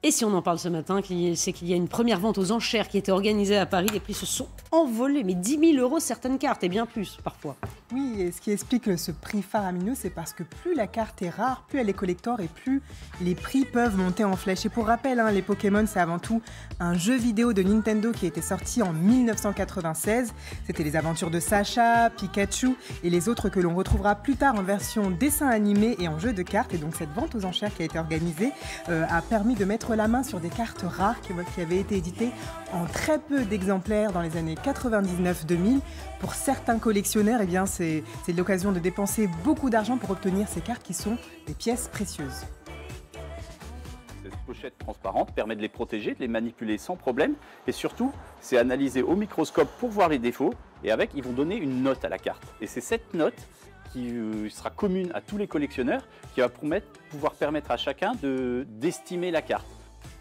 Et si on en parle ce matin, c'est qu'il y a une première vente aux enchères qui était organisée à Paris. Les prix se sont envolés, mais 10 000 € certaines cartes, et bien plus parfois. Oui, et ce qui explique ce prix faramineux, c'est parce que plus la carte est rare, plus elle est collector et plus les prix peuvent monter en flèche. Et pour rappel, les Pokémon, c'est avant tout un jeu vidéo de Nintendo qui a été sorti en 1996. C'était les aventures de Sacha, Pikachu et les autres que l'on retrouvera plus tard en version dessin animé et en jeu de cartes. Et donc cette vente aux enchères qui a été organisée a permis de mettre la main sur des cartes rares qui avaient été éditées en très peu d'exemplaires dans les années 99-2000. Pour certains collectionneurs, eh bien, c'est l'occasion de dépenser beaucoup d'argent pour obtenir ces cartes qui sont des pièces précieuses. Cette pochette transparente permet de les protéger, de les manipuler sans problème. Et surtout, c'est analysé au microscope pour voir les défauts. Et avec, ils vont donner une note à la carte. Et c'est cette note qui sera commune à tous les collectionneurs, qui va pouvoir permettre à chacun d'estimer la carte.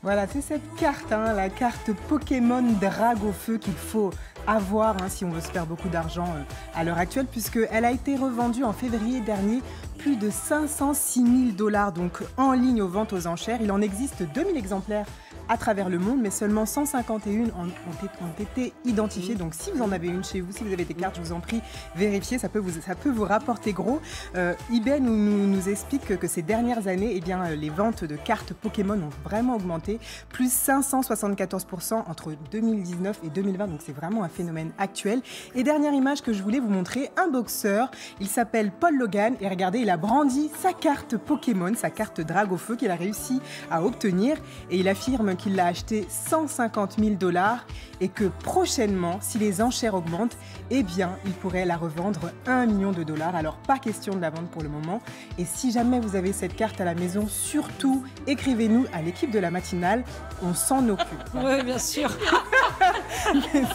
Voilà, c'est cette carte, la carte Pokémon Drague au feu qu'il faut avoir si on veut se faire beaucoup d'argent à l'heure actuelle, puisqu'elle a été revendue en février dernier plus de 506 000 $, donc en ligne aux ventes aux enchères. Il en existe 2000 exemplaires à travers le monde, mais seulement 151 ont été identifiés. Donc si vous en avez une chez vous, si vous avez des cartes, je vous en prie, vérifiez, ça peut vous rapporter gros. eBay nous explique que ces dernières années, eh bien, les ventes de cartes Pokémon ont vraiment augmenté, plus 574% entre 2019 et 2020, donc c'est vraiment un phénomène actuel. Et dernière image que je voulais vous montrer, un boxeur, il s'appelle Paul Logan, et regardez, il a brandi sa carte Pokémon, sa carte Drague au feu qu'il a réussi à obtenir, et il affirme qu'il l'a acheté 150 000 $ et que prochainement, si les enchères augmentent, eh bien, il pourrait la revendre 1 million $. Alors, pas question de la vendre pour le moment. Et si jamais vous avez cette carte à la maison, surtout, écrivez-nous à l'équipe de la matinale, on s'en occupe. Oui, bien sûr.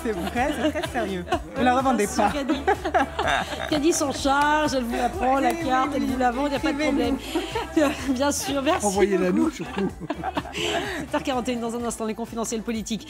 C'est vrai, c'est très sérieux. Ne la revendez pas. Caddy s'en charge, elle vous la prend, la carte, elle vous la vend, il n'y a pas de problème. Bien sûr, merci. Envoyez-la nous surtout. 7h41 dans un instant, les confidentiels politiques.